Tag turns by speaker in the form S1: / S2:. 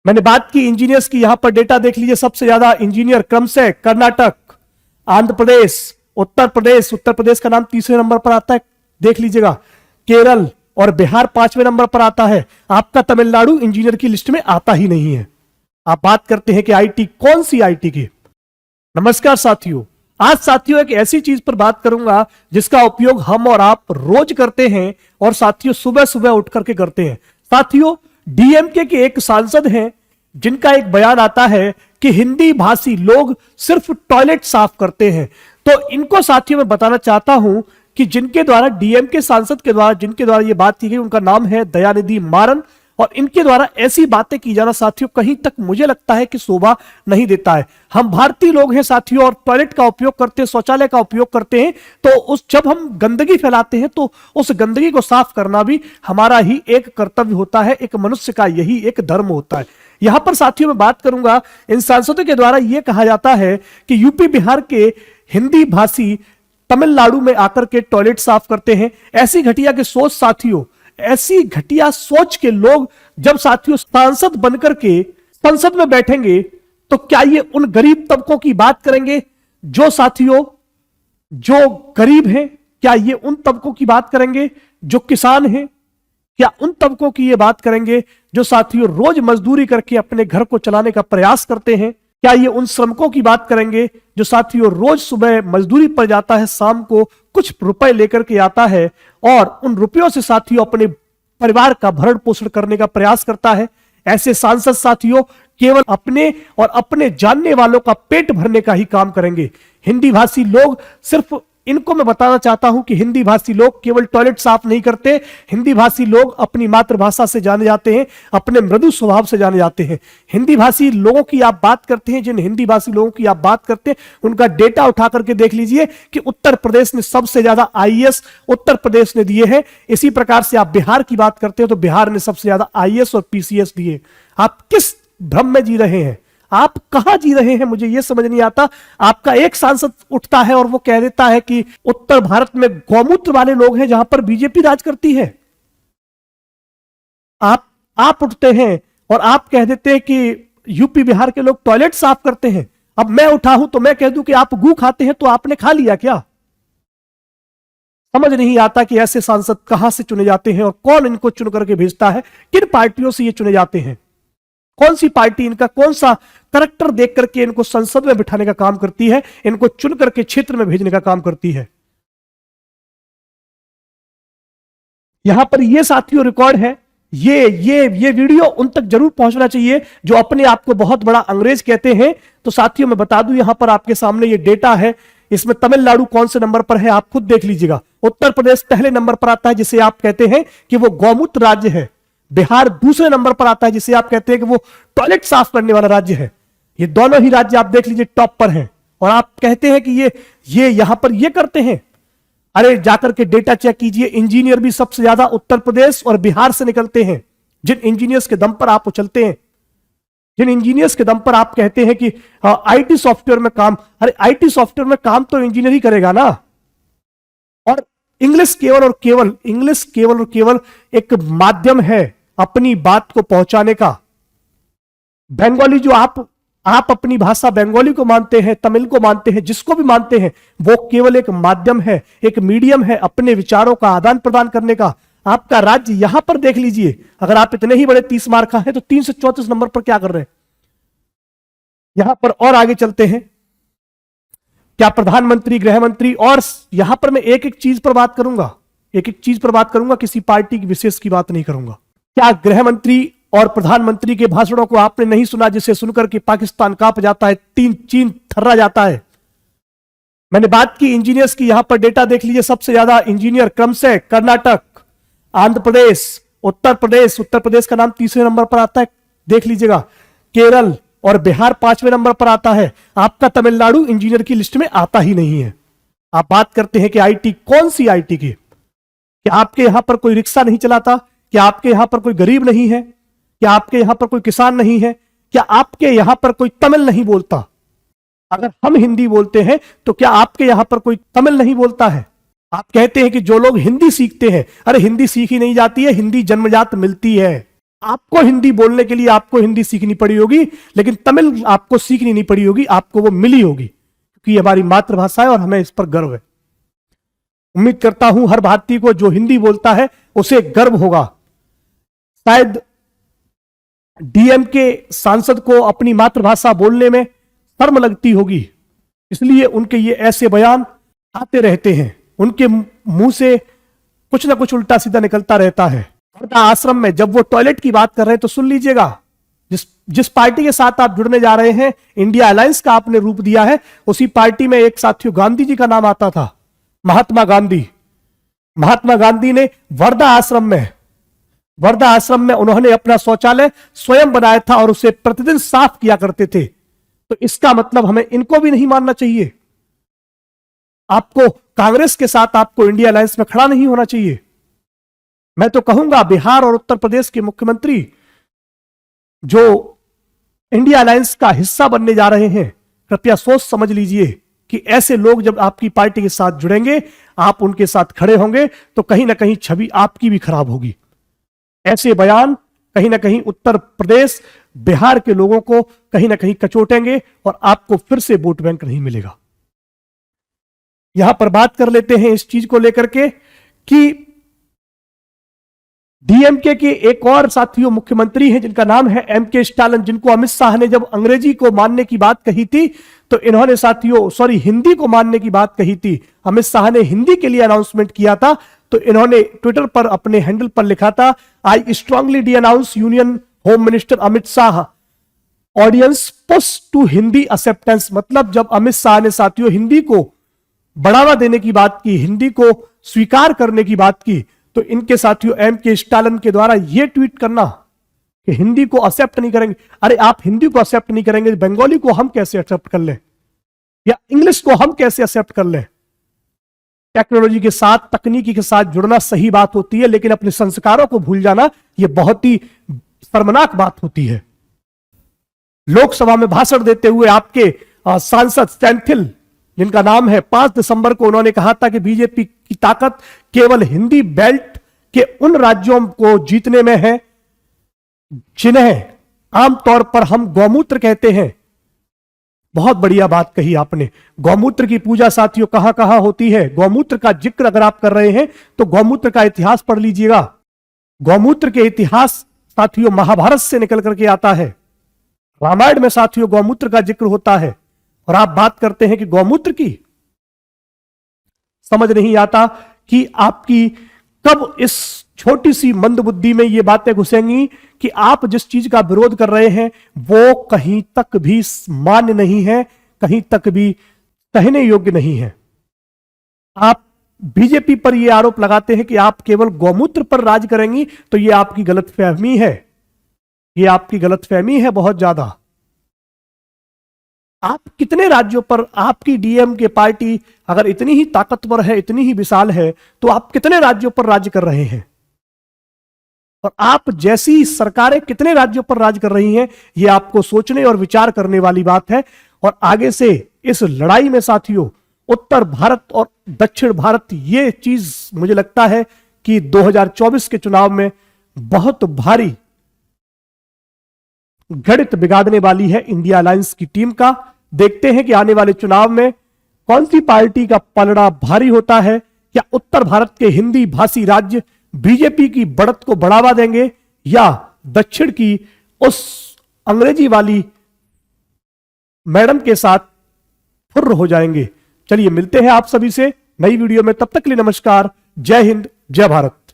S1: मैंने बात की इंजीनियर्स की, यहां पर डेटा देख लीजिए। सबसे ज्यादा इंजीनियर क्रमशः कर्नाटक, आंध्र प्रदेश, उत्तर प्रदेश। उत्तर प्रदेश का नाम तीसरे नंबर पर आता है, देख लीजिएगा। केरल और बिहार पांचवें नंबर पर आता है। आपका तमिलनाडु इंजीनियर की लिस्ट में आता ही नहीं है। आप बात करते हैं कि आईटी, कौन सी आईटी की। नमस्कार साथियों, आज साथियों एक ऐसी चीज पर बात करूंगा जिसका उपयोग हम और आप रोज करते हैं और साथियों सुबह सुबह उठ करके करते हैं। साथियों, डीएमके के एक सांसद हैं जिनका एक बयान आता है कि हिंदी भाषी लोग सिर्फ टॉयलेट साफ करते हैं। तो इनको साथियों मैं बताना चाहता हूं कि जिनके द्वारा डीएमके सांसद के द्वारा जिनके द्वारा यह बात की गई, उनका नाम है दयानिधि मारन। और इनके द्वारा ऐसी बातें की जाना साथियों कहीं तक मुझे लगता है कि शोभा नहीं देता है। हम भारतीय लोग हैं साथियों और टॉयलेट का उपयोग करते हैं, शौचालय का उपयोग करते हैं। तो जब हम गंदगी फैलाते हैं तो उस गंदगी को साफ करना भी हमारा ही एक कर्तव्य होता है, एक मनुष्य का यही एक धर्म होता है। यहां पर साथियों मैं बात करूंगा, इन सांसदों के द्वारा यह कहा जाता है कि यूपी बिहार के हिंदी भाषी तमिलनाडु में आकर के टॉयलेट साफ करते हैं। ऐसी घटिया की सोच साथियों, ऐसी घटिया सोच के लोग जब साथियों सांसद बनकर के संसद में बैठेंगे तो क्या ये उन गरीब तबकों की बात करेंगे जो साथियों जो गरीब हैं? क्या ये उन तबकों की बात करेंगे जो किसान हैं? क्या उन तबकों की ये बात करेंगे जो साथियों रोज मजदूरी करके अपने घर को चलाने का प्रयास करते हैं? क्या ये उन श्रमिकों की बात करेंगे जो साथियों रोज सुबह मजदूरी पर जाता है, शाम को कुछ रुपए लेकर के आता है और उन रुपयों से साथियों अपने परिवार का भरण पोषण करने का प्रयास करता है? ऐसे सांसद साथियों केवल अपने और अपने जानने वालों का पेट भरने का ही काम करेंगे। हिंदी भाषी लोग सिर्फ, इनको मैं बताना चाहता हूं कि हिंदी भाषी लोग केवल टॉयलेट साफ नहीं करते। हिंदी भाषी लोग अपनी मातृभाषा से जाने जाते हैं, अपने मृदु स्वभाव से जाने जाते हैं। हिंदी भाषी लोगों की आप बात करते हैं, जिन हिंदी भाषी लोगों की आप बात करते हैं उनका डेटा उठा करके देख लीजिए कि उत्तर प्रदेश ने सबसे ज्यादा आईएएस उत्तर प्रदेश ने दिए हैं। इसी प्रकार से आप बिहार की बात करते हैं तो बिहार ने सबसे ज्यादा आईएएस और पीसीएस दिए। आप किस भ्रम में जी रहे हैं? आप कहां जी रहे हैं? मुझे यह समझ नहीं आता। आपका एक सांसद उठता है और वो कह देता है कि उत्तर भारत में गौमूत्र वाले लोग हैं जहां पर बीजेपी राज करती है। आप उठते हैं और आप कह देते हैं कि यूपी बिहार के लोग टॉयलेट साफ करते हैं। अब मैं उठा हूं तो मैं कह दूं कि आप गू खाते हैं, तो आपने खा लिया क्या? समझ नहीं आता कि ऐसे सांसद कहां से चुने जाते हैं और कौन इनको चुन करके भेजता है। किन पार्टियों से ये चुने जाते हैं? कौन सी पार्टी इनका कौन सा करैक्टर देख करके इनको संसद में बिठाने का काम करती है, इनको चुन करके क्षेत्र में भेजने का काम करती है? यहां पर ये साथियों रिकॉर्ड है। ये वीडियो उन तक जरूर पहुंचना चाहिए जो अपने आप को बहुत बड़ा अंग्रेज कहते हैं। तो साथियों मैं बता दूं, यहां पर आपके सामने ये डेटा है। इसमें तमिलनाडु कौन से नंबर पर है आप खुद देख लीजिएगा। उत्तर प्रदेश पहले नंबर पर आता है जिसे आप कहते हैं कि वो गौमूत्र राज्य है। बिहार दूसरे नंबर पर आता है जिसे आप कहते हैं कि वो टॉयलेट साफ करने वाला राज्य है। ये दोनों ही राज्य आप देख लीजिए टॉप पर हैं और आप कहते हैं कि ये यहां पर ये करते हैं। अरे जाकर के डेटा चेक कीजिए। इंजीनियर भी सबसे ज्यादा उत्तर प्रदेश और बिहार से निकलते हैं। जिन इंजीनियर्स के दम पर आप उछलते हैं, जिन इंजीनियर्स के दम पर आप कहते हैं कि आईटी सॉफ्टवेयर में काम, अरे आईटी सॉफ्टवेयर में काम तो इंजीनियर ही करेगा ना। और इंग्लिश केवल और केवल एक माध्यम है अपनी बात को पहुंचाने का। बंगाली जो आप अपनी भाषा बंगाली को मानते हैं, तमिल को मानते हैं, जिसको भी मानते हैं, वो केवल एक माध्यम है, एक मीडियम है अपने विचारों का आदान प्रदान करने का। आपका राज्य यहां पर देख लीजिए, अगर आप इतने ही बड़े 30 मार्क हैं तो 334 नंबर पर क्या कर रहे हैं? यहां पर और आगे चलते हैं। क्या प्रधानमंत्री, गृह मंत्री, और यहां पर मैं एक एक चीज पर बात करूंगा, किसी पार्टी की विशेष की बात नहीं करूंगा। क्या गृह मंत्री और प्रधानमंत्री के भाषणों को आपने नहीं सुना जिसे सुनकर के पाकिस्तान कांप जाता है, चीन थर्रा जाता है? मैंने बात की इंजीनियर्स की, यहां पर डेटा देख लीजिए। सबसे ज्यादा इंजीनियर क्रमशः कर्नाटक, आंध्र प्रदेश, उत्तर प्रदेश। उत्तर प्रदेश का नाम तीसरे नंबर पर आता है, देख लीजिएगा। केरल और बिहार पांचवें नंबर पर आता है। आपका तमिलनाडु इंजीनियर की लिस्ट में आता ही नहीं है। आप बात करते हैं कि आईटी, कौन सी आईटी की? क्या आपके यहां पर कोई रिक्शा नहीं चलाता? क्या आपके यहां पर कोई गरीब नहीं है? क्या आपके यहां पर कोई किसान नहीं है? क्या आपके यहां पर कोई तमिल नहीं बोलता? अगर हम हिंदी बोलते हैं तो क्या आपके यहां पर कोई तमिल नहीं बोलता है? आप कहते हैं कि जो लोग हिंदी सीखते हैं, अरे हिंदी सीखी नहीं जाती है, हिंदी जन्मजात मिलती है। आपको हिंदी बोलने के लिए आपको हिंदी सीखनी पड़ी होगी, लेकिन तमिल आपको सीखनी नहीं पड़ी होगी, आपको वो मिली होगी, क्योंकि ये हमारी मातृभाषा है और हमें इस पर गर्व है। उम्मीद करता हूं हर भारतीय को जो हिंदी बोलता है उसे गर्व होगा। शायद डीएमके सांसद को अपनी मातृभाषा बोलने में शर्म लगती होगी, इसलिए उनके ये ऐसे बयान आते रहते हैं, उनके मुंह से कुछ ना कुछ उल्टा सीधा निकलता रहता है। वर्धा आश्रम में जब वो टॉयलेट की बात कर रहे हैं तो सुन लीजिएगा, जिस पार्टी के साथ आप जुड़ने जा रहे हैं, इंडिया अलायंस का आपने रूप दिया है, उसी पार्टी में एक साथियों गांधी जी का नाम आता था, महात्मा गांधी। महात्मा गांधी ने वर्धा आश्रम में उन्होंने अपना शौचालय स्वयं बनाया था और उसे प्रतिदिन साफ किया करते थे। तो इसका मतलब हमें इनको भी नहीं मानना चाहिए। आपको कांग्रेस के साथ, आपको इंडिया अलायंस में खड़ा नहीं होना चाहिए। मैं तो कहूंगा बिहार और उत्तर प्रदेश के मुख्यमंत्री जो इंडिया अलायंस का हिस्सा बनने जा रहे हैं, कृपया सोच समझ लीजिए कि ऐसे लोग जब आपकी पार्टी के साथ जुड़ेंगे, आप उनके साथ खड़े होंगे, तो कहीं ना कहीं छवि आपकी भी खराब होगी। ऐसे बयान कहीं ना कहीं उत्तर प्रदेश, बिहार के लोगों को कहीं ना कहीं कचोटेंगे और आपको फिर से वोट बैंक नहीं मिलेगा। यहां पर बात कर लेते हैं इस चीज को लेकर के कि डीएमके के एक और साथियों मुख्यमंत्री हैं जिनका नाम है एमके स्टालिन, जिनको अमित शाह ने जब अंग्रेजी को मानने की बात कही थी तो इन्होंने हिंदी को मानने की बात कही थी, अमित शाह ने हिंदी के लिए अनाउंसमेंट किया था, तो इन्होंने ट्विटर पर अपने हैंडल पर लिखा था, I strongly denounce union home minister Amit Shah audience push to Hindi acceptance. मतलब जब अमित शाह ने साथियों हिंदी को बढ़ावा देने की बात की, हिंदी को स्वीकार करने की बात की, तो इनके साथियों एमके स्टालिन के द्वारा यह ट्वीट करना कि हिंदी को एक्सेप्ट नहीं करेंगे। अरे आप हिंदी को एक्सेप्ट नहीं करेंगे, बंगाली को हम कैसे एक्सेप्ट कर लें, या इंग्लिश को हम कैसे एक्सेप्ट कर लें। टेक्नोलॉजी के साथ, तकनीकी के साथ जुड़ना सही बात होती है, लेकिन अपने संस्कारों को भूल जाना यह बहुत ही शर्मनाक बात होती है। लोकसभा में भाषण देते हुए आपके सांसद सेंथिल, जिनका नाम है, 5 दिसंबर को उन्होंने कहा था कि बीजेपी की ताकत केवल हिंदी बेल्ट के उन राज्यों को जीतने में है जिन्हें आमतौर पर हम गौमूत्र कहते हैं। बहुत बढ़िया बात कही आपने। गौमूत्र की पूजा साथियों कहां कहां होती है। गौमूत्र का जिक्र अगर आप कर रहे हैं तो गौमूत्र का इतिहास पढ़ लीजिएगा। गौमूत्र के इतिहास साथियों महाभारत से निकल करके आता है। रामायण में साथियों गौमूत्र का जिक्र होता है, और आप बात करते हैं कि गौमूत्र की। समझ नहीं आता कि आपकी कब इस छोटी सी मंदबुद्धि में ये बातें घुसेंगी कि आप जिस चीज का विरोध कर रहे हैं वो कहीं तक भी मान्य नहीं है, कहीं तक भी कहने योग्य नहीं है। आप बीजेपी पर यह आरोप लगाते हैं कि आप केवल गौमूत्र पर राज करेंगी, तो यह आपकी गलतफहमी है। यह आपकी गलतफहमी है बहुत ज्यादा। आप कितने राज्यों पर, आपकी डीएमके पार्टी अगर इतनी ही ताकतवर है, इतनी ही विशाल है, तो आप कितने राज्यों पर राज कर रहे हैं, और आप जैसी सरकारें कितने राज्यों पर राज कर रही हैं, यह आपको सोचने और विचार करने वाली बात है। और आगे से इस लड़ाई में साथियों उत्तर भारत और दक्षिण भारत, यह चीज मुझे लगता है कि 2024 के चुनाव में बहुत भारी गणित बिगाड़ने वाली है इंडिया अलायंस की टीम का। देखते हैं कि आने वाले चुनाव में कौन सी पार्टी का पलड़ा भारी होता है। क्या उत्तर भारत के हिंदी भाषी राज्य बीजेपी की बढ़त को बढ़ावा देंगे, या दक्षिण की उस अंग्रेजी वाली मैडम के साथ फुर्र हो जाएंगे। चलिए मिलते हैं आप सभी से नई वीडियो में, तब तक के लिए नमस्कार, जय हिंद, जय भारत।